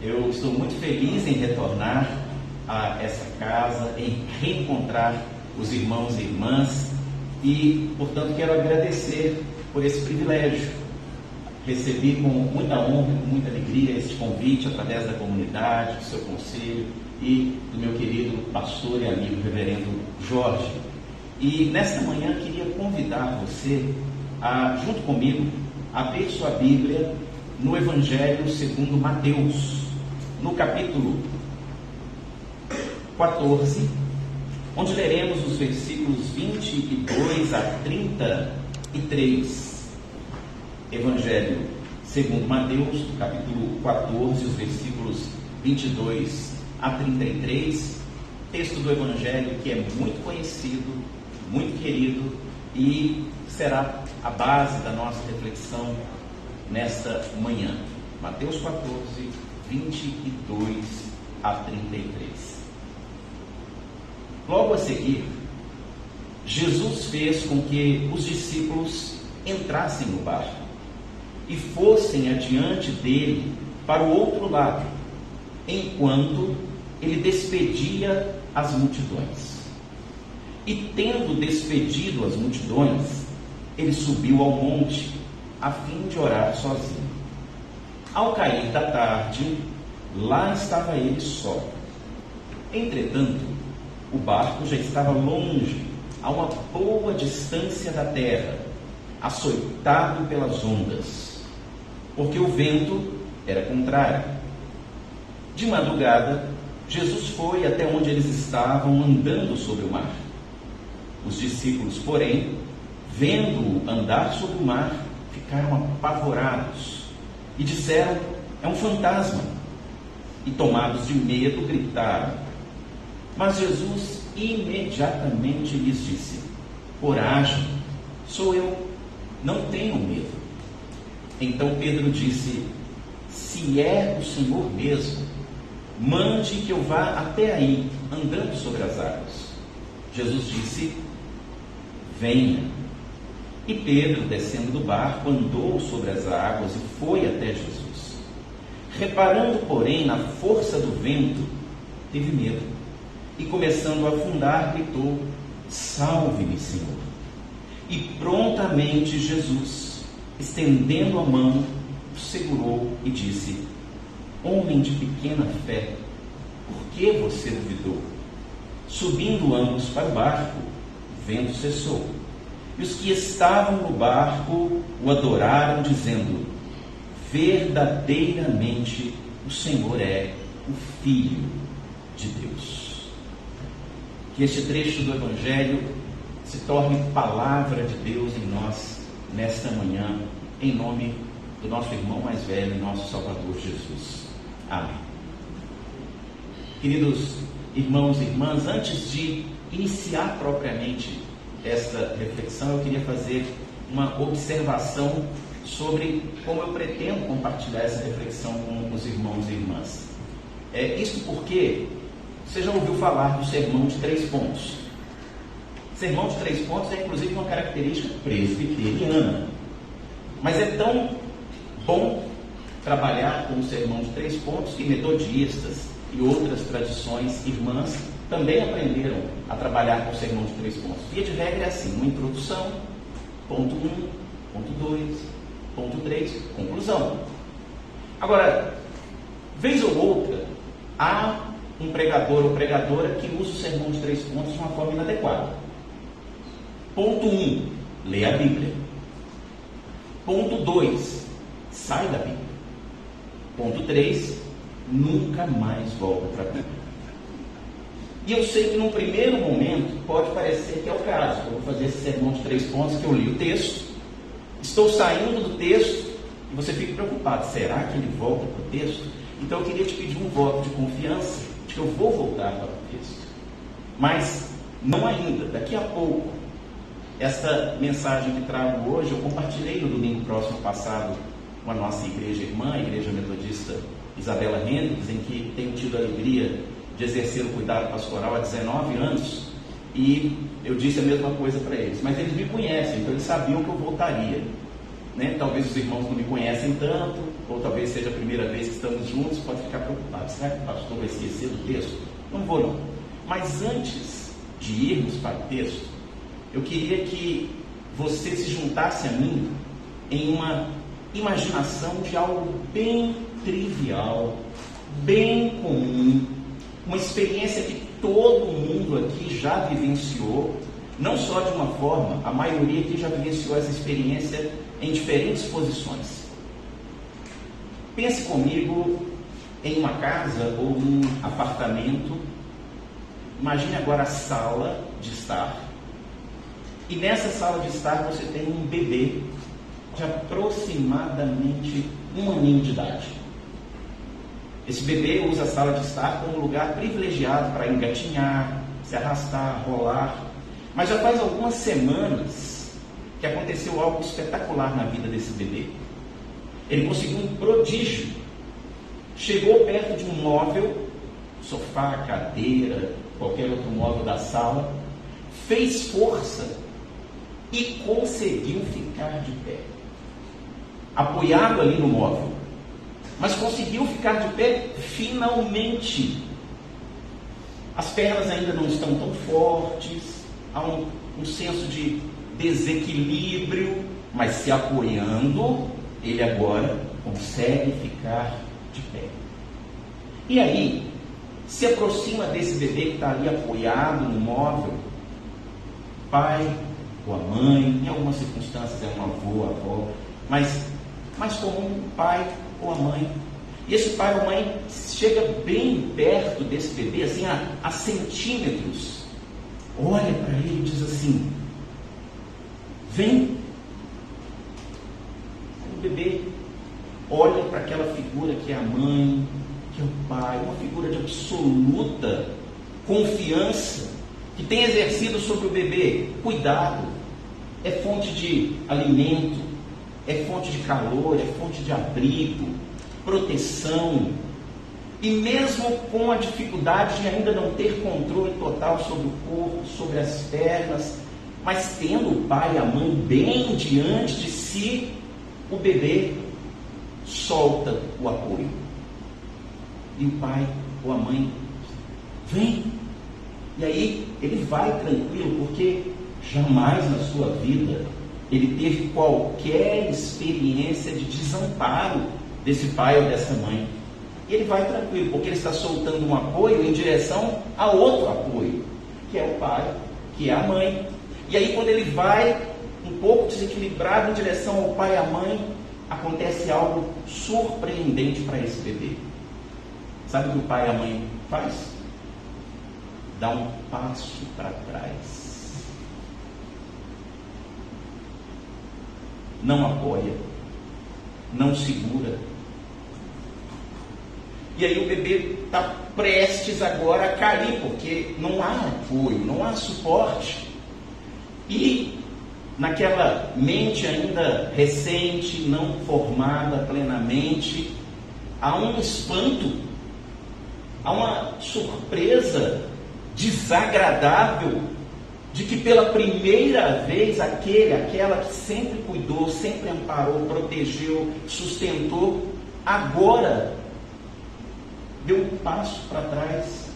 Eu estou muito feliz em retornar a essa casa, em reencontrar os irmãos e irmãs e, portanto, quero agradecer por esse privilégio. Recebi com muita honra, com muita alegria esse convite através da comunidade, do seu conselho e do meu querido pastor e amigo reverendo Jorge. E nesta manhã queria convidar você a, junto comigo, abrir sua Bíblia no Evangelho segundo Mateus, no capítulo 14, onde leremos os versículos 22 a 33. Evangelho segundo Mateus, capítulo 14, os versículos 22 a 33, texto do Evangelho que é muito conhecido, muito querido e será a base da nossa reflexão nesta manhã. Mateus 14, 22 a 33. Logo a seguir, Jesus fez com que os discípulos entrassem no barco e fossem adiante dele para o outro lado, enquanto ele despedia as multidões. E tendo despedido as multidões, ele subiu ao monte, a fim de orar sozinho. Ao cair da tarde, lá estava ele só. Entretanto, o barco já estava longe, a uma boa distância da terra, açoitado pelas ondas, porque o vento era contrário. De madrugada, Jesus foi até onde eles estavam andando sobre o mar. Os discípulos, porém, vendo-o andar sobre o mar, ficaram apavorados e disseram: é um fantasma. E tomados de medo, gritaram. Mas Jesus imediatamente lhes disse: coragem, sou eu, não tenham medo. Então Pedro disse: se é o Senhor mesmo, mande que eu vá até aí, andando sobre as águas. Jesus disse: venha. E Pedro, descendo do barco, andou sobre as águas e foi até Jesus. Reparando, porém, na força do vento, teve medo. E começando a afundar, gritou: salve-me, Senhor. E prontamente Jesus, estendendo a mão, o segurou e disse: homem de pequena fé, por que você duvidou? Subindo ambos para o barco, o vento cessou. E os que estavam no barco o adoraram, dizendo: verdadeiramente o Senhor é o Filho de Deus. Que este trecho do Evangelho se torne palavra de Deus em nós nesta manhã, em nome do nosso irmão mais velho, nosso Salvador Jesus. Amém. Queridos irmãos e irmãs, antes de iniciar propriamente esta reflexão, eu queria fazer uma observação sobre como eu pretendo compartilhar essa reflexão com os irmãos e irmãs. Isto porque você já ouviu falar do sermão de 3 pontos. Sermão de 3 pontos é inclusive uma característica presbiteriana. Mas é tão bom trabalhar com o sermão de 3 pontos que metodistas e outras tradições irmãs também aprenderam a trabalhar com o sermão de 3 pontos. Via de regra é assim: uma introdução, ponto 1, ponto 2, ponto 3, conclusão. Agora, vez ou outra, há um pregador ou pregadora que usa o sermão de 3 pontos de uma forma inadequada. Ponto 1, lê a Bíblia. Ponto 2, sai da Bíblia. Ponto 3, nunca mais volta para a Bíblia. E eu sei que num primeiro momento pode parecer que é o caso. Eu vou fazer esse sermão de 3 pontos que eu li o texto, estou saindo do texto e você fica preocupado: será que ele volta para o texto? Então eu queria te pedir um voto de confiança de que eu vou voltar para o texto. Mas não ainda, daqui a pouco. Esta mensagem que trago hoje eu compartilhei no domingo próximo passado com a nossa igreja irmã, a Igreja Metodista Isabela Hendricks, em que tenho tido a alegria de exercer o cuidado pastoral há 19 anos, e eu disse a mesma coisa para eles, mas eles me conhecem, então eles sabiam que eu voltaria, né? Talvez os irmãos não me conhecem tanto, ou talvez seja a primeira vez que estamos juntos, pode ficar será que o pastor vai esquecer do texto? Não vou não. Mas antes de irmos para o texto, eu queria que você se juntasse a mim em uma imaginação de algo bem trivial, bem comum, uma experiência que todo mundo aqui já vivenciou, não só de uma forma, a maioria aqui já vivenciou essa experiência em diferentes posições. Pense comigo em uma casa ou um apartamento. Imagine agora a sala de estar. E nessa sala de estar você tem um bebê de aproximadamente 1 aninho de idade. Esse bebê usa a sala de estar como lugar privilegiado para engatinhar, se arrastar, rolar. Mas já faz algumas semanas que aconteceu algo espetacular na vida desse bebê. Ele conseguiu um prodígio. Chegou perto de um móvel, sofá, cadeira, qualquer outro móvel da sala, fez força e conseguiu ficar de pé, apoiado ali no móvel, mas conseguiu ficar de pé finalmente. As pernas ainda não estão tão fortes, há um senso de desequilíbrio, mas se apoiando, ele agora consegue ficar de pé. E aí, se aproxima desse bebê que está ali apoiado no móvel, pai ou a mãe, em algumas circunstâncias é um avô, avó, mas mais comum, o pai ou a mãe. E esse pai ou a mãe chega bem perto desse bebê, assim, a centímetros, olha para ele e diz assim: vem. O bebê olha para aquela figura que é a mãe, que é o pai, uma figura de absoluta confiança, que tem exercido sobre o bebê cuidado, é fonte de alimento, é fonte de calor, é fonte de abrigo, proteção. E mesmo com a dificuldade de ainda não ter controle total sobre o corpo, sobre as pernas, mas tendo o pai e a mãe bem diante de si, o bebê solta o apoio. E o pai ou a mãe vem. E aí ele vai tranquilo, porque jamais na sua vida ele teve qualquer experiência de desamparo desse pai ou dessa mãe. E ele vai tranquilo, porque ele está soltando um apoio em direção a outro apoio, que é o pai, que é a mãe. E aí quando ele vai um pouco desequilibrado em direção ao pai e à mãe, acontece algo surpreendente para esse bebê. Sabe o que o pai e a mãe faz? Dá um passo para trás. Não apoia, não segura. E aí o bebê está prestes agora a cair, porque não há apoio, não há suporte. E naquela mente ainda recente, não formada plenamente, há um espanto, há uma surpresa desagradável de que pela primeira vez aquela que sempre cuidou, sempre amparou, protegeu, sustentou, agora deu um passo para trás.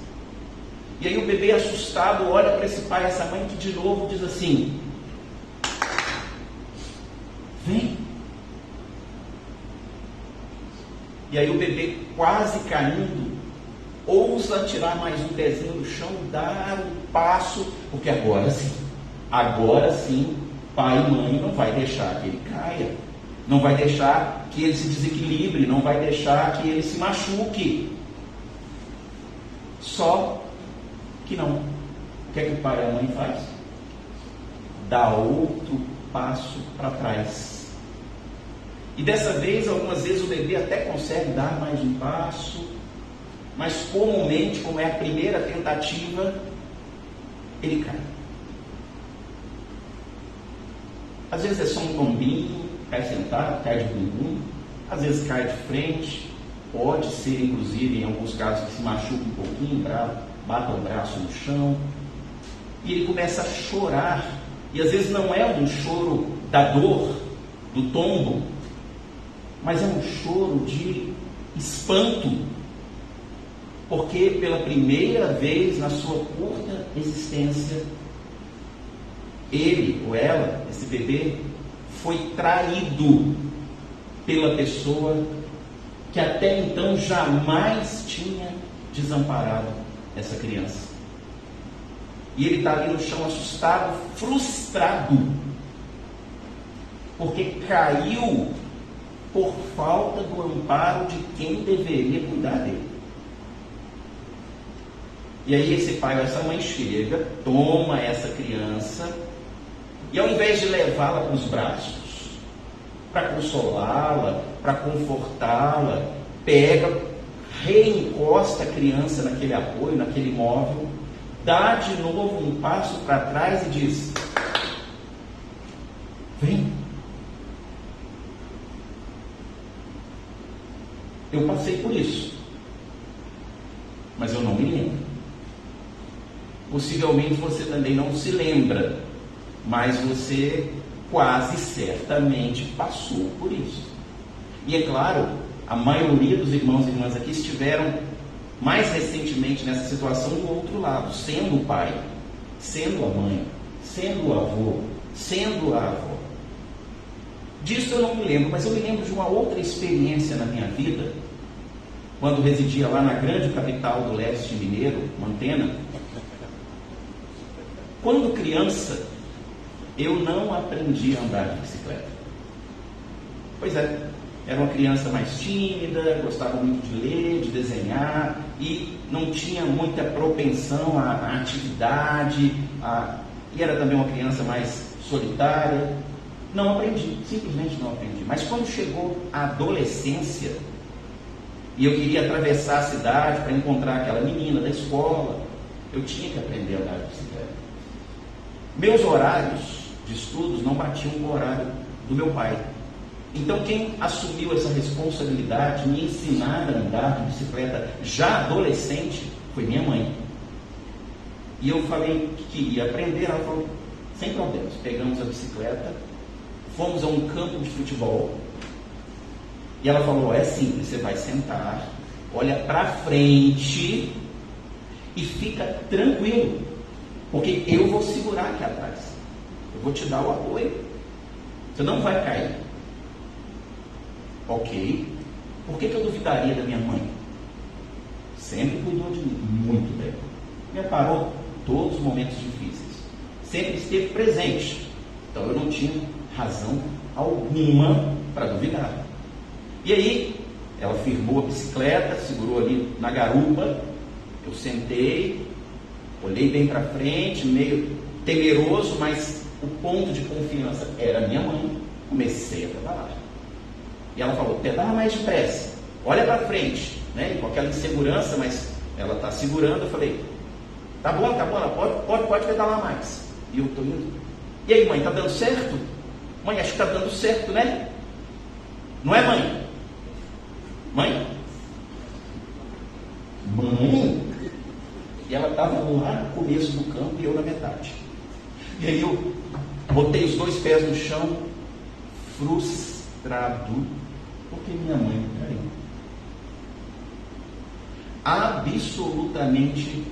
E aí o bebê assustado olha para esse pai e essa mãe que de novo diz assim: vem. E aí o bebê quase caindo, ousa tirar mais um pezinho do chão, dar um passo, porque agora sim, pai e mãe não vai deixar que ele caia, não vai deixar que ele se desequilibre, não vai deixar que ele se machuque. Só que não. O que é que o pai e a mãe faz? Dá outro passo para trás. E dessa vez, algumas vezes o bebê até consegue dar mais um passo, mas comumente, como é a primeira tentativa, ele cai. Às vezes é só um tombinho, cai sentado, cai de bumbum, às vezes cai de frente, pode ser inclusive em alguns casos que se machuca um pouquinho, bata o braço no chão, e ele começa a chorar, e às vezes não é um choro da dor, do tombo, mas é um choro de espanto, Porque pela primeira vez na sua curta existência, ele ou ela, esse bebê, foi traído pela pessoa que até então jamais tinha desamparado essa criança. E ele está ali no chão assustado, frustrado, porque caiu por falta do amparo de quem deveria cuidar dele. E aí esse pai ou essa mãe chega, toma essa criança e ao invés de levá-la para os braços, para consolá-la, para confortá-la, pega, reencosta a criança naquele apoio, naquele móvel, dá de novo um passo para trás e diz: vem. Eu passei por isso, mas eu não me lembro. Possivelmente você também não se lembra, mas você quase certamente passou por isso. E é claro, a maioria dos irmãos e irmãs aqui estiveram mais recentemente nessa situação do outro lado, sendo o pai, sendo a mãe, sendo o avô, sendo a avó. Disso eu não me lembro, mas eu me lembro de uma outra experiência na minha vida, quando residia lá na grande capital do leste mineiro, Mantena. Quando criança, eu não aprendi a andar de bicicleta. Pois é, era uma criança mais tímida, gostava muito de ler, de desenhar, e não tinha muita propensão à atividade, e era também uma criança mais solitária. Não aprendi, simplesmente não aprendi. Mas quando chegou a adolescência, e eu queria atravessar a cidade para encontrar aquela menina da escola, eu tinha que aprender a andar de bicicleta. Meus horários de estudos não batiam com o horário do meu pai. Então quem assumiu essa responsabilidade de me ensinar a andar de bicicleta já adolescente foi minha mãe. E eu falei que queria aprender, ela falou, sem problemas. Pegamos a bicicleta, fomos a um campo de futebol, e ela falou, é simples, você vai sentar, olha para frente e fica tranquilo, porque eu vou segurar aqui atrás, eu vou te dar o apoio, você não vai cair. Ok, por que eu duvidaria da minha mãe? Sempre cuidou de mim muito bem, me amparou todos os momentos difíceis, sempre esteve presente, então eu não tinha razão alguma para duvidar. E aí, ela firmou a bicicleta, segurou ali na garupa, eu sentei, olhei bem para frente, meio temeroso, mas o ponto de confiança era minha mãe, comecei a pedalar. E ela falou, pedala mais depressa, olha para frente, né? E com aquela insegurança, mas ela está segurando, eu falei, tá bom, ela pode pedalar mais. E eu estou indo. E aí, mãe, está dando certo? Mãe, acho que está dando certo, né? Não é, mãe? Mãe? Mãe? E ela estava lá no começo do campo e eu na metade. E aí eu botei os dois pés no chão, frustrado, porque minha mãe me traiu. Absolutamente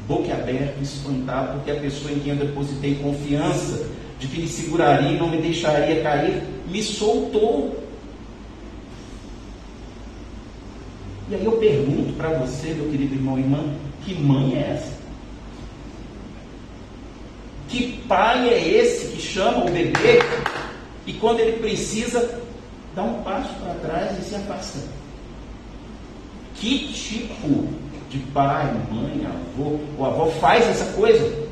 boquiaberto, espantado, porque a pessoa em quem eu depositei confiança de que me seguraria e não me deixaria cair, me soltou. E aí eu pergunto para você, meu querido irmão e irmã, que mãe é essa? Que pai é esse que chama o bebê e quando ele precisa, dá um passo para trás e se afasta? Que tipo de pai, mãe, avô ou avó faz essa coisa?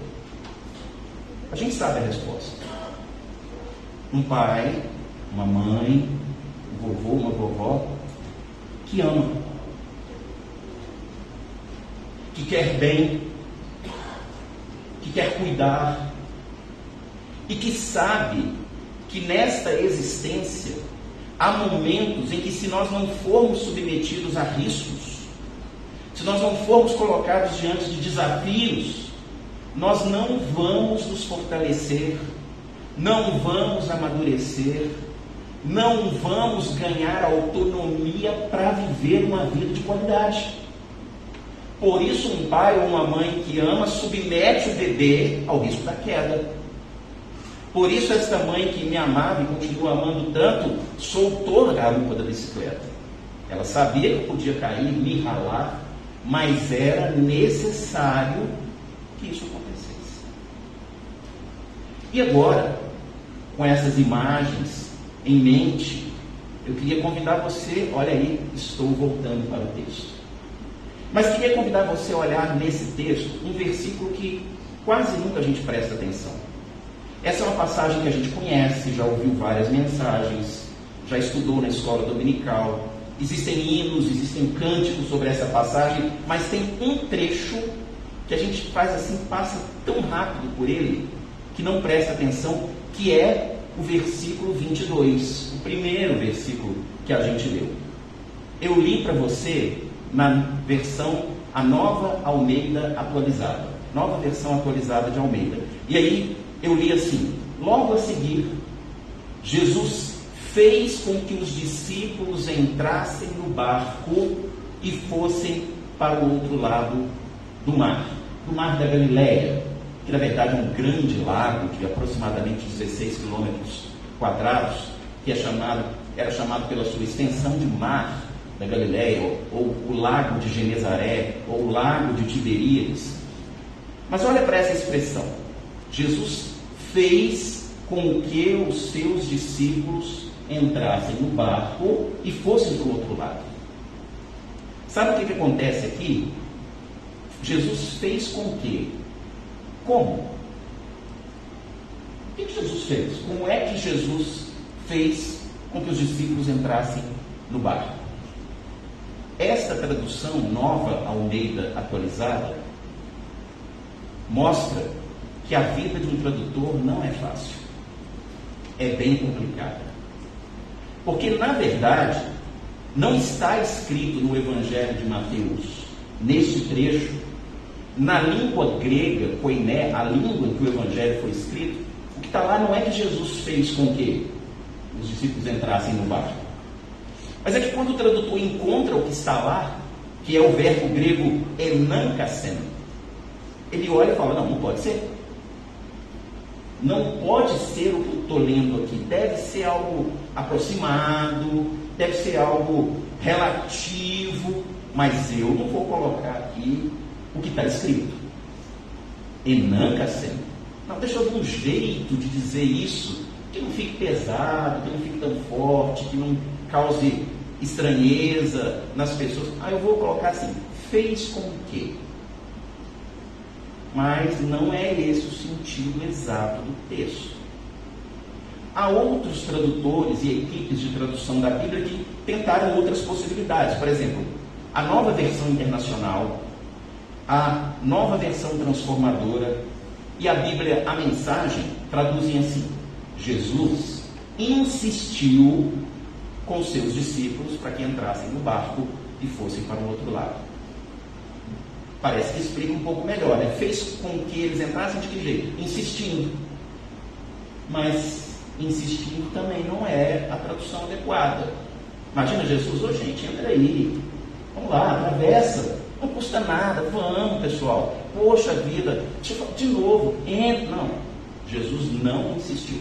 A gente sabe a resposta. Um pai, uma mãe, um vovô, uma vovó que ama, que quer bem, que quer cuidar e que sabe que nesta existência há momentos em que, se nós não formos submetidos a riscos, se nós não formos colocados diante de desafios, nós não vamos nos fortalecer, não vamos amadurecer, não vamos ganhar autonomia para viver uma vida de qualidade. Por isso, um pai ou uma mãe que ama submete o bebê ao risco da queda. Por isso, esta mãe que me amava e continua amando tanto, soltou a garupa da bicicleta. Ela sabia que podia cair, me ralar, mas era necessário que isso acontecesse. E agora, com essas imagens em mente, eu queria convidar você, olha aí, estou voltando para o texto. Mas queria convidar você a olhar nesse texto um versículo que quase nunca a gente presta atenção. Essa é uma passagem que a gente conhece, já ouviu várias mensagens, já estudou na escola dominical. Existem hinos, existem cânticos sobre essa passagem, mas tem um trecho que a gente faz assim, passa tão rápido por ele, que não presta atenção, que é o versículo 22, o primeiro versículo que a gente leu. Eu li para você na versão, a Nova Almeida atualizada, nova versão atualizada de Almeida. E aí eu li assim: logo a seguir, Jesus fez com que os discípulos entrassem no barco e fossem para o outro lado do mar da Galileia, que na verdade é um grande lago de aproximadamente 16 quilômetros quadrados, que era chamado pela sua extensão de mar da Galileia, ou o lago de Genezaré, ou o lago de Tiberíades. Mas olha para essa expressão: Jesus fez com que os seus discípulos entrassem no barco e fossem para o outro lado. Sabe o que acontece aqui? Jesus fez com que? Como? O que Jesus fez? Como é que Jesus fez com que os discípulos entrassem no barco? Esta tradução Nova Almeida atualizada mostra que a vida de um tradutor não é fácil. É bem complicada. Porque, na verdade, não está escrito no Evangelho de Mateus, neste trecho, na língua grega, koiné, a língua em que o Evangelho foi escrito, o que está lá não é que Jesus fez com que os discípulos entrassem no barco. Mas é que quando o tradutor encontra o que está lá, que é o verbo grego enankasen, ele olha e fala: não pode ser. Não pode ser o que eu estou lendo aqui. Deve ser algo aproximado, deve ser algo relativo, mas eu não vou colocar aqui o que está escrito. Enankasen. Não, deixa eu dar um jeito de dizer isso, que não fique pesado, que não fique tão forte, que não cause estranheza nas pessoas. Eu vou colocar assim: fez com que. Mas não é esse o sentido exato do texto. Há outros tradutores e equipes de tradução da Bíblia que tentaram outras possibilidades. Por exemplo, a Nova Versão Internacional, a Nova Versão Transformadora e a Bíblia A Mensagem traduzem assim: Jesus insistiu com seus discípulos para que entrassem no barco e fossem para o outro lado. Parece que explica um pouco melhor, né? Fez com que eles entrassem de que jeito? Insistindo. Mas insistindo também não é a tradução adequada. Imagina Jesus: gente, entra aí, vamos lá, atravessa, não custa nada, vamos pessoal, poxa vida, de novo, entra. Não, Jesus não insistiu.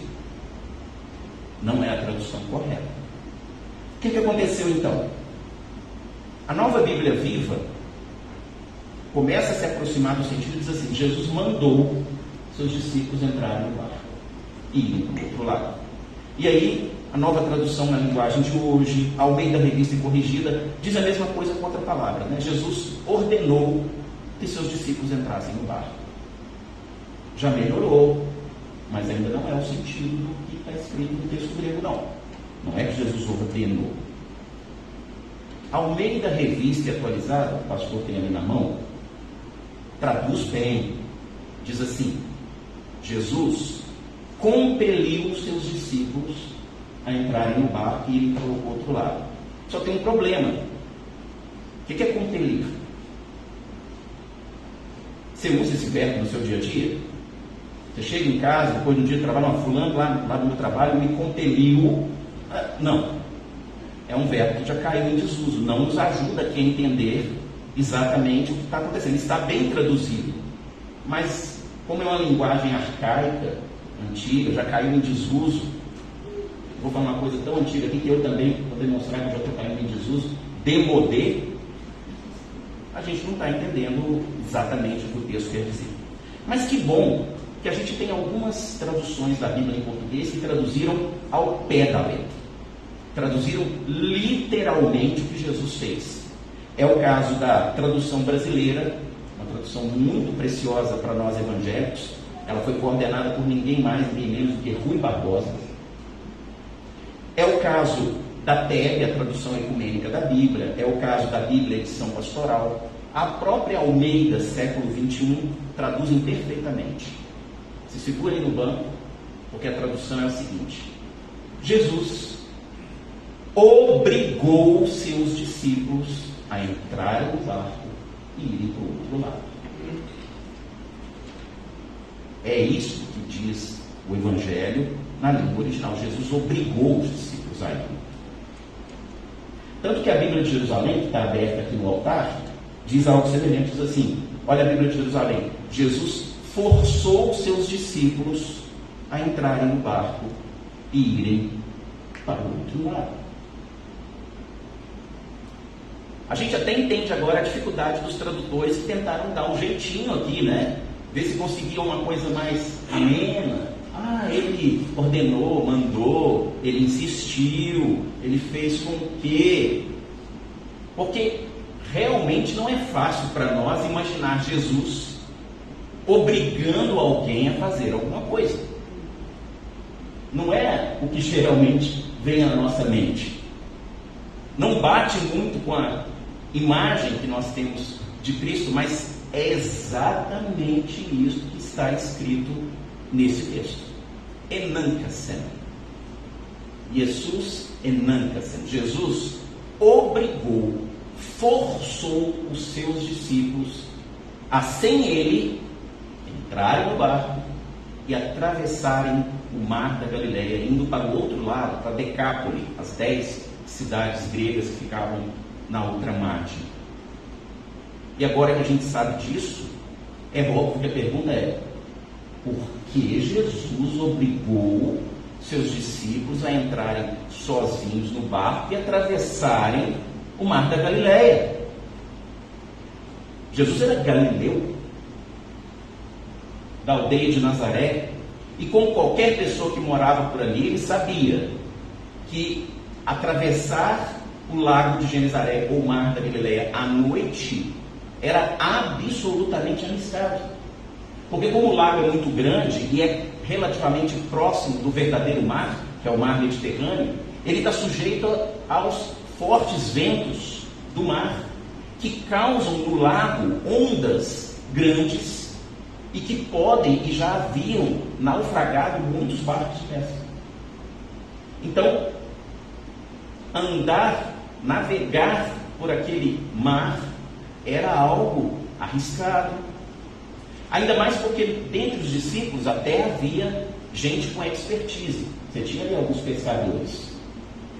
Não é a tradução correta. O que aconteceu então? A Nova Bíblia Viva começa a se aproximar do sentido e diz assim: Jesus mandou seus discípulos entrarem no barco e irem para o outro lado. E aí, a Nova Tradução na linguagem de hoje, a Almeida Revista e Corrigida, diz a mesma coisa com outra palavra, né? Jesus ordenou que seus discípulos entrassem no barco. Já melhorou, mas ainda não é o sentido do que está escrito no texto grego, não. Não é que Jesus ordenou. A Almeida Revista e Atualizada, o pastor tem ali na mão, traduz bem, diz assim: Jesus compeliu os seus discípulos a entrarem no barco e irem para o outro lado. Só tem um problema. O que é compelir? Você usa esse verbo no seu dia a dia? Você chega em casa, depois do dia de trabalho: fulano lá do meu trabalho me compeliu. Não. É um verbo que já caiu em desuso. Não nos ajuda aqui a entender exatamente o que está acontecendo. Está bem traduzido, mas como é uma linguagem arcaica, antiga, já caiu em desuso. Vou falar uma coisa tão antiga aqui que eu também vou demonstrar que eu já estou caindo em desuso. Demodê, a gente não está entendendo exatamente o que o texto quer dizer. Mas que bom que a gente tem algumas traduções da Bíblia em português que traduziram ao pé da letra. Traduziram literalmente o que Jesus fez. É o caso da tradução brasileira, uma tradução muito preciosa para nós evangélicos. Ela foi coordenada por ninguém mais, ninguém menos do que Rui Barbosa. É o caso da TEB, a tradução ecumênica da Bíblia. É o caso da Bíblia Edição Pastoral. A própria Almeida, século XXI, traduzem perfeitamente. Se segura aí no banco, porque a tradução é a seguinte: Jesus obrigou seus discípulos a entrarem no barco e irem para o outro lado. É isso que diz o Evangelho na língua original. Jesus obrigou os discípulos a ir. Tanto que a Bíblia de Jerusalém, que está aberta aqui no altar, diz algo semelhante, diz assim: olha a Bíblia de Jerusalém, Jesus forçou seus discípulos a entrarem no barco e irem para o outro lado. A gente até entende agora a dificuldade dos tradutores que tentaram dar um jeitinho aqui, né? Ver se conseguiam uma coisa mais amena. Ele ordenou, mandou, ele insistiu, ele fez com que... Porque realmente não é fácil para nós imaginar Jesus obrigando alguém a fazer alguma coisa. Não é o que geralmente vem à nossa mente. Não bate muito com a imagem que nós temos de Cristo, mas é exatamente isso que está escrito nesse texto. Enancasen. Jesus enancasen. Jesus obrigou, forçou os seus discípulos a, sem ele, entrarem no barco e atravessarem o mar da Galileia, indo para o outro lado, para Decápole, as 10 cidades gregas que ficavam na outra margem. E agora que a gente sabe disso, é óbvio que a pergunta é: por que Jesus obrigou seus discípulos a entrarem sozinhos no barco e atravessarem o mar da Galileia? Jesus era galileu, da aldeia de Nazaré, e como qualquer pessoa que morava por ali, ele sabia que atravessar o lago de Genezaré ou o mar da Galileia à noite era absolutamente arriscado. Porque como o lago é muito grande e é relativamente próximo do verdadeiro mar, que é o mar Mediterrâneo, ele está sujeito aos fortes ventos do mar, que causam no lago ondas grandes e que podem e já haviam naufragado muitos barcos de pesca. Então, navegar por aquele mar era algo arriscado. Ainda mais porque dentre os discípulos até havia gente com expertise. Você tinha ali alguns pescadores,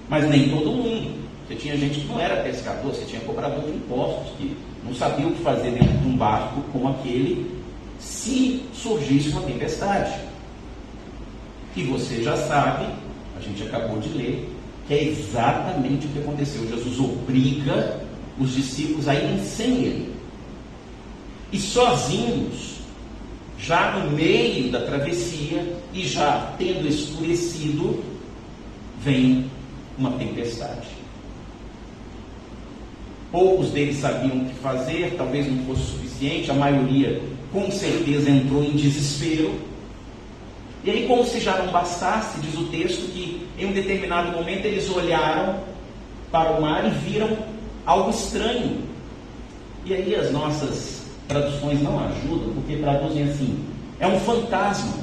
mas nem todo mundo. Você tinha gente que não era pescador, você tinha cobrador de impostos, que não sabia o que fazer dentro de um barco como aquele, se surgisse uma tempestade. E você já sabe, a gente acabou de ler, que é exatamente o que aconteceu. Jesus obriga os discípulos a irem sem ele. E sozinhos, já no meio da travessia, e já tendo escurecido, vem uma tempestade. Poucos deles sabiam o que fazer, talvez não fosse suficiente, a maioria com certeza entrou em desespero. E aí, como se já não bastasse, diz o texto que em um determinado momento eles olharam para o mar e viram algo estranho. E aí as nossas traduções não ajudam, porque traduzem assim: é um fantasma.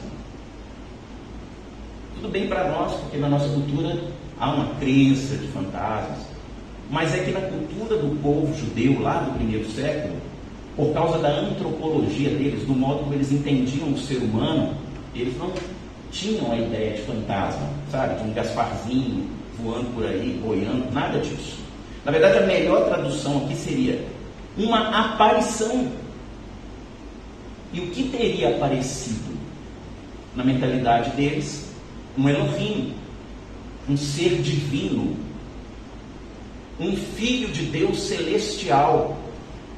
Tudo bem para nós, porque na nossa cultura há uma crença de fantasmas, mas é que na cultura do povo judeu lá do primeiro século, por causa da antropologia deles, do modo como eles entendiam o ser humano, eles não tinham a ideia de fantasma, sabe, de um Gasparzinho voando por aí, boiando, nada disso. Na verdade, a melhor tradução aqui seria: uma aparição. E o que teria aparecido na mentalidade deles? Um Elohim, um ser divino, um filho de Deus celestial,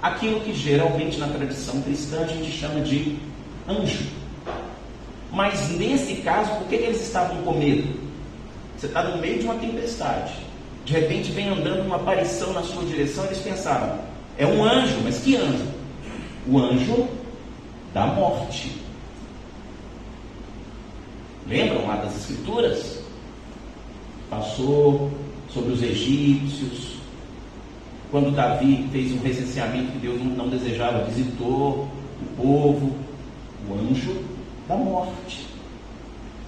aquilo que geralmente na tradição cristã a gente chama de anjo. Mas nesse caso, por que eles estavam com medo? Você está no meio de uma tempestade, de repente vem andando uma aparição na sua direção, eles pensaram, é um anjo, mas que anjo? O anjo da morte. Lembram lá das escrituras? Passou sobre os egípcios, quando Davi fez um recenseamento que Deus não desejava, visitou o povo, o anjo da morte.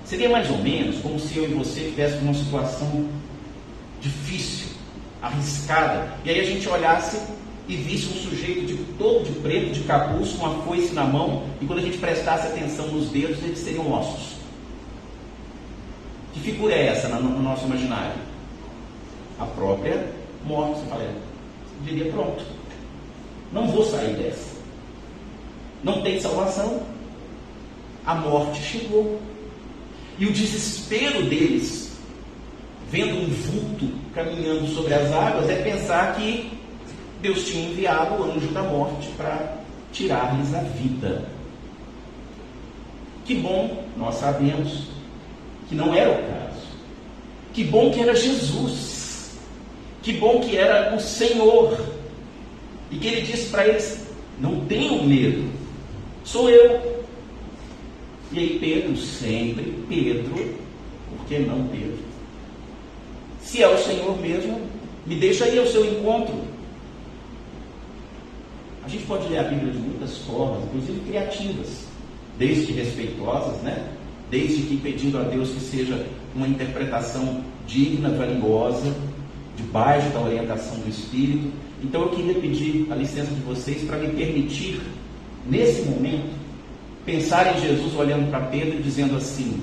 Seria mais ou menos como se eu e você estivéssemos numa situação difícil, arriscada, e aí a gente olhasse e visse um sujeito todo de preto, de capuz, com uma foice na mão, e quando a gente prestasse atenção nos dedos, eles seriam ossos. Que figura é essa no nosso imaginário? A própria morte. Você fala, você diria, pronto, não vou sair dessa, não tem salvação, a morte chegou. E o desespero deles, vendo um vulto caminhando sobre as águas, é pensar que Deus tinha enviado o anjo da morte para tirar-lhes a vida. Que bom, nós sabemos que não era o caso. Que bom que era Jesus. Que bom que era o Senhor. E que ele disse para eles, não tenham medo, sou eu. E aí Pedro, sempre Pedro, por que não Pedro? Se é o Senhor mesmo, me deixa ir ao seu encontro. A gente pode ler a Bíblia de muitas formas, inclusive criativas, desde respeitosas, né? Desde que pedindo a Deus que seja uma interpretação digna, valiosa, debaixo da orientação do Espírito. Então eu queria pedir a licença de vocês para me permitir, nesse momento, pensar em Jesus olhando para Pedro e dizendo assim,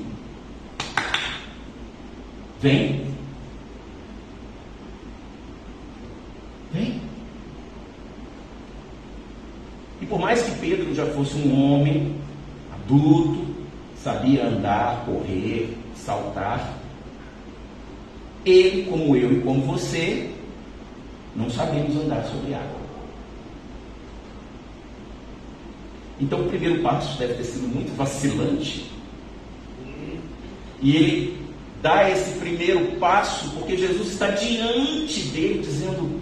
vem, vem. E por mais que Pedro já fosse um homem adulto, sabia andar, correr, saltar, ele, como eu e como você, não sabemos andar sobre água. Então o primeiro passo deve ter sido muito vacilante. E ele dá esse primeiro passo porque Jesus está diante dele dizendo,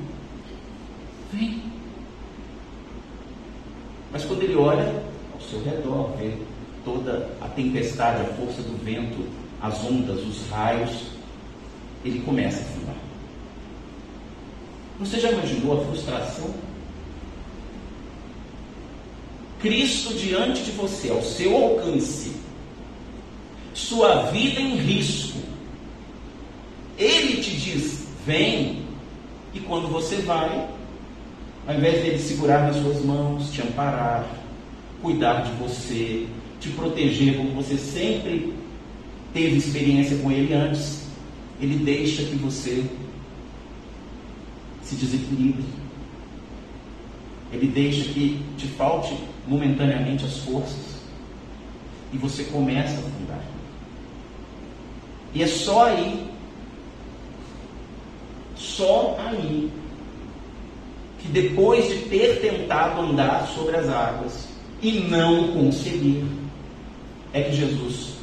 vem. Mas quando ele olha ao seu redor, vê toda a tempestade, a força do vento, as ondas, os raios, ele começa a afundar. Você já imaginou a frustração? Cristo diante de você, ao seu alcance, sua vida em risco. Ele te diz, vem, e quando você vai, ao invés dele segurar nas suas mãos, te amparar, cuidar de você, te proteger como você sempre teve experiência com ele antes, ele deixa que você se desequilibre. Ele deixa que te falte momentaneamente as forças e você começa a afundar. E é só aí que depois de ter tentado andar sobre as águas e não conseguir, é que Jesus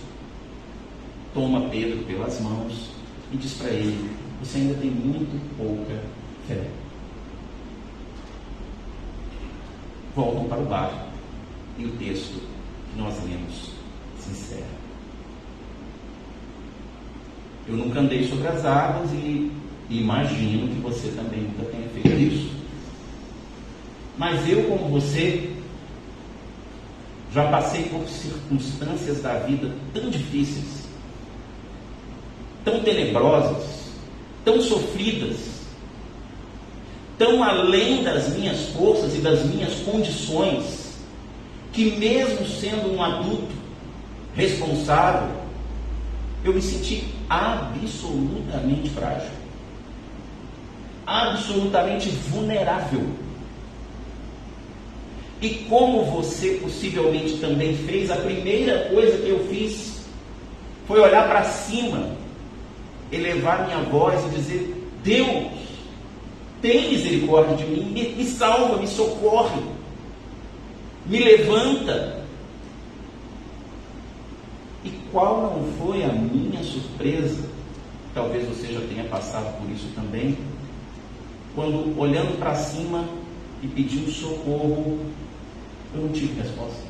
toma Pedro pelas mãos e diz para ele, você ainda tem muito pouca fé. Voltam para o barco e o texto que nós lemos se encerra. Eu nunca andei sobre as águas e imagino que você também nunca tenha feito isso. Mas eu, como você, já passei por circunstâncias da vida tão difíceis, tão tenebrosas, tão sofridas, tão além das minhas forças e das minhas condições, que mesmo sendo um adulto responsável, eu me senti absolutamente frágil, absolutamente vulnerável. E como você possivelmente também fez, a primeira coisa que eu fiz foi olhar para cima, elevar minha voz e dizer: Deus, tem misericórdia de mim, me salva, me socorre, me levanta. E qual não foi a minha surpresa? Talvez você já tenha passado por isso também, quando olhando para cima e pedindo socorro, eu não tive resposta.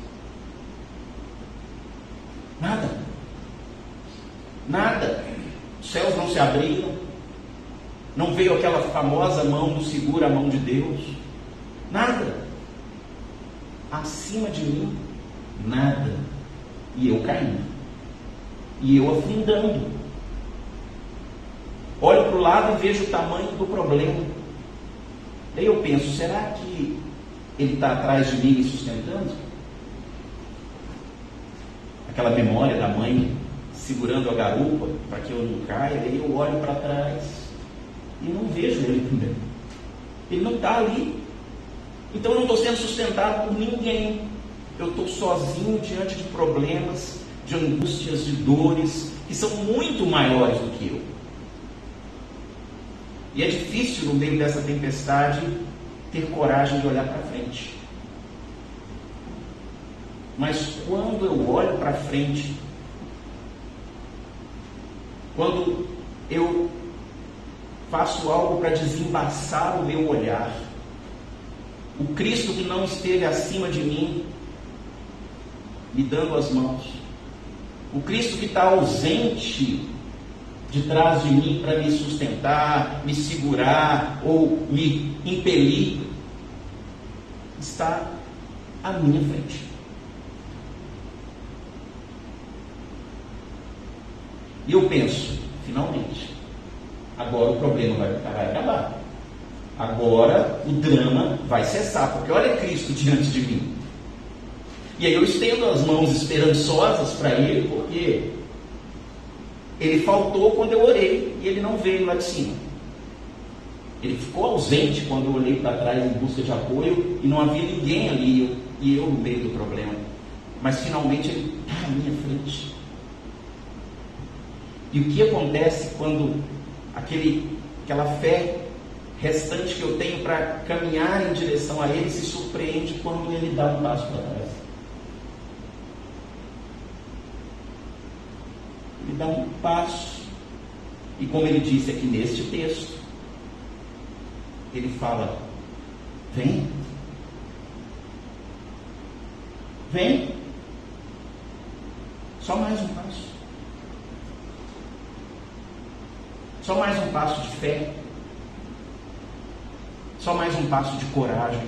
Nada. Os céus não se abriram, não veio aquela famosa mão do segura a mão de Deus, nada. Acima de mim, nada. E eu caindo, e eu afundando. Olho para o lado e vejo o tamanho do problema. Daí eu penso: será que Ele está atrás de mim me sustentando? Aquela memória da mãe segurando a garupa para que eu não caia. Daí eu olho para trás e não vejo Ele também. Ele não está ali. Então eu não estou sendo sustentado por ninguém. Eu estou sozinho diante de problemas, de angústias, de dores que são muito maiores do que eu. E é difícil, no meio dessa tempestade, ter coragem de olhar para frente. Mas quando eu olho para frente, quando eu faço algo para desembaçar o meu olhar, o Cristo que não esteve acima de mim, me dando as mãos, o Cristo que está ausente de trás de mim para me sustentar, me segurar ou me impelir, está à minha frente. E eu penso: finalmente, agora o problema vai acabar. Agora o drama vai cessar, porque olha Cristo diante de mim. E aí eu estendo as mãos esperançosas para Ele, porque Ele faltou quando eu orei e Ele não veio lá de cima. Ele ficou ausente quando eu olhei para trás em busca de apoio e não havia ninguém ali, e eu no meio do problema. Mas finalmente Ele está à minha frente. E o que acontece quando aquela fé restante que eu tenho para caminhar em direção a Ele se surpreende quando Ele dá um passo para trás? Ele dá um passo, e como ele disse aqui neste texto, ele fala: vem, só mais um passo, só mais um passo de fé, só mais um passo de coragem,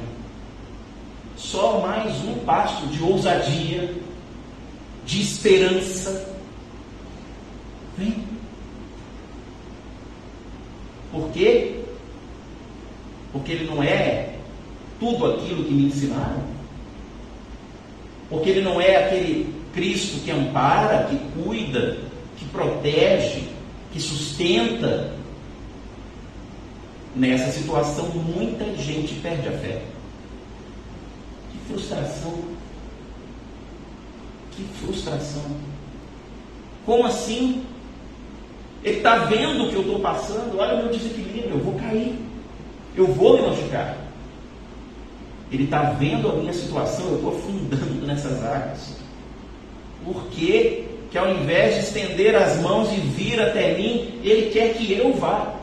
só mais um passo de ousadia, de esperança. Vem. Por quê? Porque Ele não é tudo aquilo que me ensinaram. Porque Ele não é aquele Cristo que ampara, que cuida, que protege, que sustenta. Nessa situação, muita gente perde a fé. Que frustração. Que frustração. Como assim? Ele está vendo o que eu estou passando. Olha o meu desequilíbrio, eu vou cair, eu vou me machucar. Ele está vendo a minha situação, eu estou afundando nessas águas. Por que ao invés de estender as mãos e vir até mim, Ele quer que eu vá?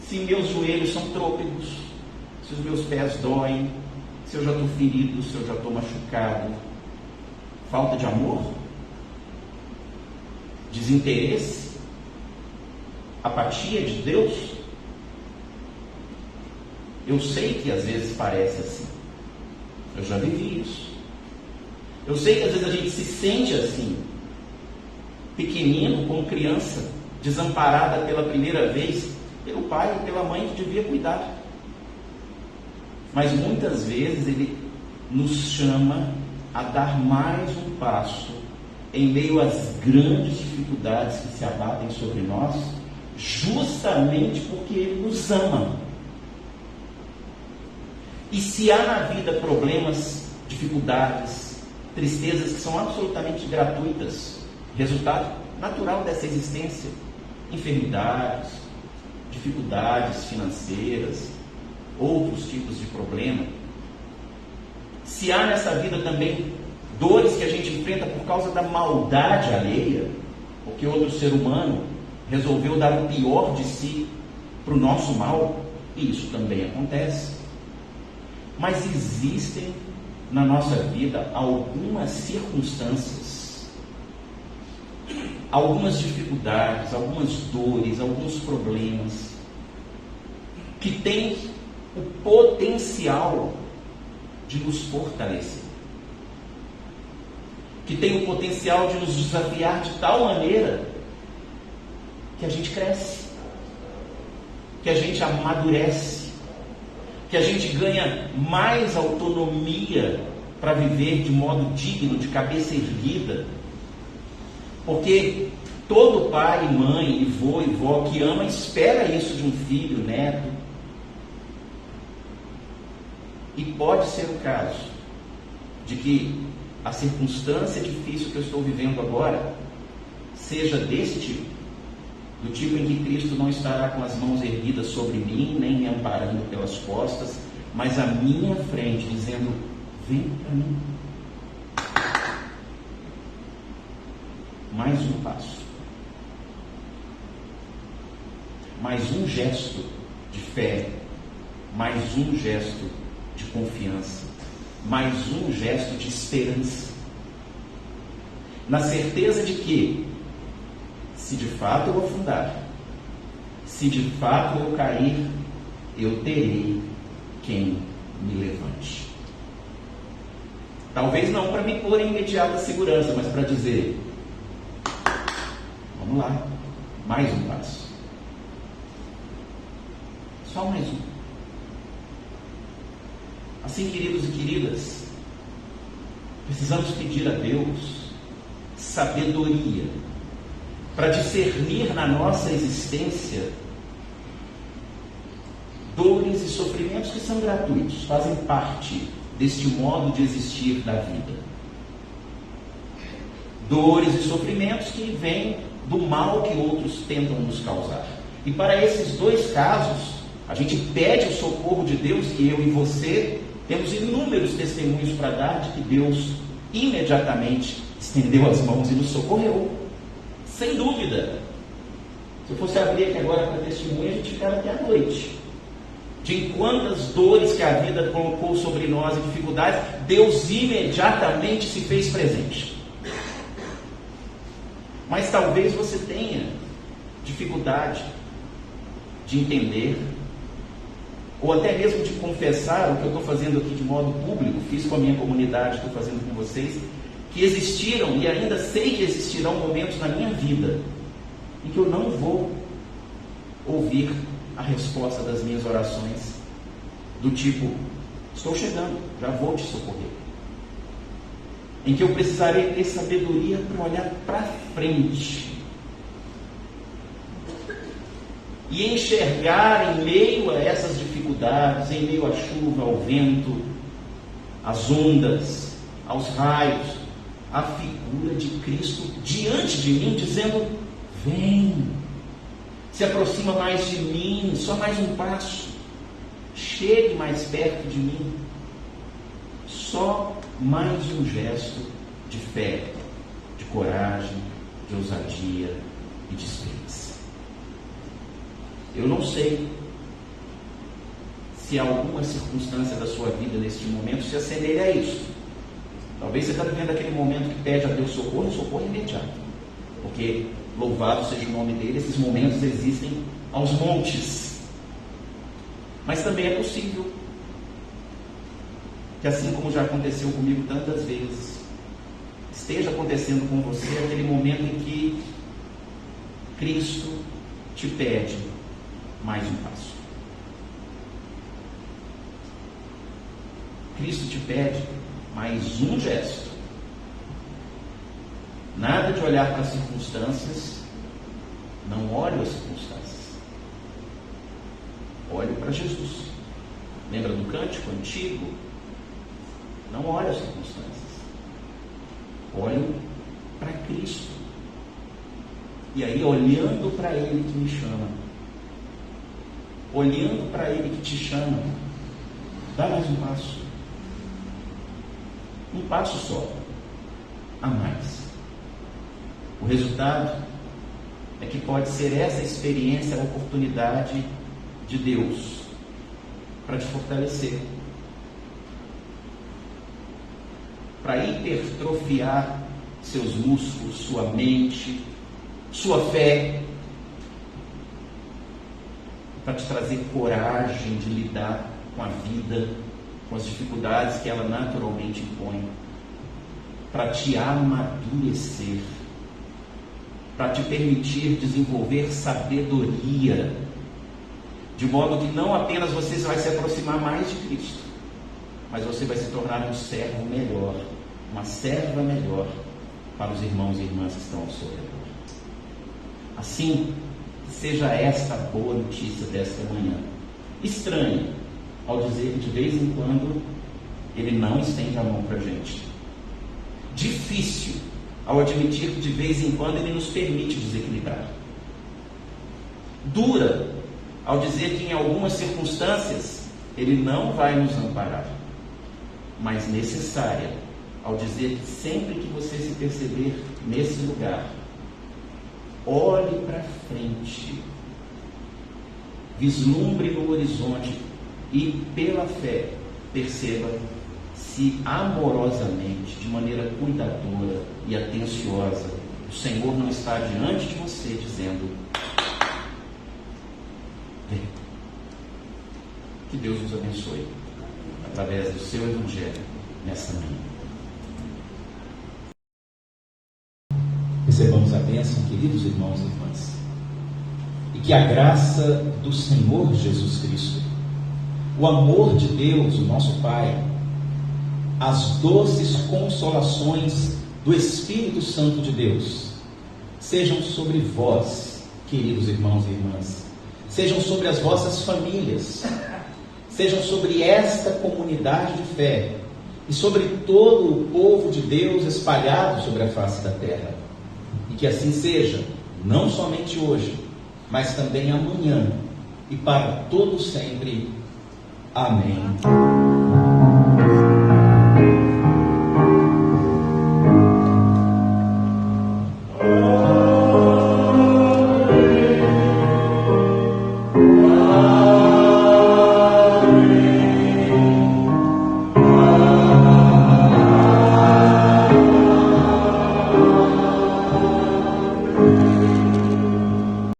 Se meus joelhos são trôpegos, se os meus pés doem, se eu já estou ferido, se eu já estou machucado. Falta de amor? Desinteresse? Apatia de Deus? Eu sei que às vezes parece assim. Eu já vivi isso. Eu sei que às vezes a gente se sente assim, pequenino, como criança, desamparada pela primeira vez, pelo pai e pela mãe que devia cuidar. Mas muitas vezes Ele nos chama a dar mais um passo em meio às grandes dificuldades que se abatem sobre nós, justamente porque Ele nos ama. E se há na vida problemas dificuldades, tristezas que são absolutamente gratuitas, resultado natural dessa existência, enfermidades, dificuldades financeiras, outros tipos de problema. Se há nessa vida também dores que a gente enfrenta por causa da maldade alheia, porque outro ser humano resolveu dar o pior de si para o nosso mal, e isso também acontece. Mas existem na nossa vida algumas circunstâncias, algumas dificuldades, algumas dores, alguns problemas que têm o potencial de nos fortalecer, que tem o potencial de nos desafiar de tal maneira que a gente cresce, que a gente amadurece, que a gente ganha mais autonomia para viver de modo digno, de cabeça erguida. Porque todo pai, mãe, e vô e vó que ama espera isso de um filho, neto. E pode ser o caso de que a circunstância difícil que eu estou vivendo agora seja desse tipo, do tipo em que Cristo não estará com as mãos erguidas sobre mim, nem me amparando pelas costas, mas à minha frente, dizendo: vem para mim. Mais um passo, mais um gesto de fé, mais um gesto de confiança, mais um gesto de esperança, na certeza de que, se de fato eu afundar, se de fato eu cair, eu terei quem me levante. Talvez não para me pôr em imediata segurança, mas para dizer: vamos lá, mais um passo. Só mais um. Assim, queridos e queridas, precisamos pedir a Deus sabedoria para discernir na nossa existência dores e sofrimentos que são gratuitos, fazem parte deste modo de existir da vida. Dores e sofrimentos que vêm do mal que outros tentam nos causar. E para esses dois casos, a gente pede o socorro de Deus, e eu e você temos inúmeros testemunhos para dar de que Deus imediatamente estendeu as mãos e nos socorreu. Sem dúvida. Se eu fosse abrir aqui agora para testemunha, a gente ficava até a noite. De quantas dores que a vida colocou sobre nós e dificuldades, Deus imediatamente se fez presente. Mas talvez você tenha dificuldade de entender, ou até mesmo de confessar o que eu estou fazendo aqui de modo público, fiz com a minha comunidade, estou fazendo com vocês, que existiram e ainda sei que existirão momentos na minha vida em que eu não vou ouvir a resposta das minhas orações, do tipo: estou chegando, já vou te socorrer. Em que eu precisarei ter sabedoria para olhar para frente e enxergar em meio a essas dificuldades, em meio à chuva, ao vento, às ondas, aos raios, a figura de Cristo diante de mim, dizendo: vem, se aproxima mais de mim, só mais um passo, chegue mais perto de mim. Só mais um gesto de fé, de coragem, de ousadia e de esperança. Eu não sei se alguma circunstância da sua vida neste momento se assemelha a isso. Talvez você está vivendo aquele momento que pede a Deus socorro, socorro imediato. Porque, louvado seja o nome dele, esses momentos existem aos montes. Mas também é possível que, assim como já aconteceu comigo tantas vezes, esteja acontecendo com você aquele momento em que Cristo te pede mais um passo. Cristo te pede mais um gesto. Nada de olhar para as circunstâncias. Não olhe as circunstâncias. Olhe para Jesus. Lembra do cântico antigo? Não olhe as circunstâncias. Olhe para Cristo. E aí, olhando para Ele que me chama, olhando para Ele que te chama, dá mais um passo. Um passo só, a mais. O resultado é que pode ser essa experiência, a oportunidade de Deus para te fortalecer, para hipertrofiar seus músculos, sua mente, sua fé, para te trazer coragem de lidar com a vida, com as dificuldades que ela naturalmente impõe, para te amadurecer, para te permitir desenvolver sabedoria, de modo que não apenas você vai se aproximar mais de Cristo, mas você vai se tornar um servo melhor, uma serva melhor para os irmãos e irmãs que estão ao seu redor. Assim, seja esta a boa notícia desta manhã. Estranho ao dizer que de vez em quando Ele não estende a mão para a gente. Difícil ao admitir que de vez em quando Ele nos permite desequilibrar. Dura ao dizer que em algumas circunstâncias Ele não vai nos amparar. Mas necessária ao dizer que sempre que você se perceber nesse lugar, olhe para frente, vislumbre no horizonte e, pela fé, perceba-se amorosamente, de maneira cuidadora e atenciosa. O Senhor não está diante de você dizendo: vem. Que Deus nos abençoe através do seu Evangelho nesta manhã. Recebamos a bênção, queridos irmãos e irmãs, e que a graça do Senhor Jesus Cristo, o amor de Deus, o nosso Pai, as doces consolações do Espírito Santo de Deus, sejam sobre vós, queridos irmãos e irmãs, sejam sobre as vossas famílias, sejam sobre esta comunidade de fé e sobre todo o povo de Deus espalhado sobre a face da terra. E que assim seja, não somente hoje, mas também amanhã e para todo sempre. Amém.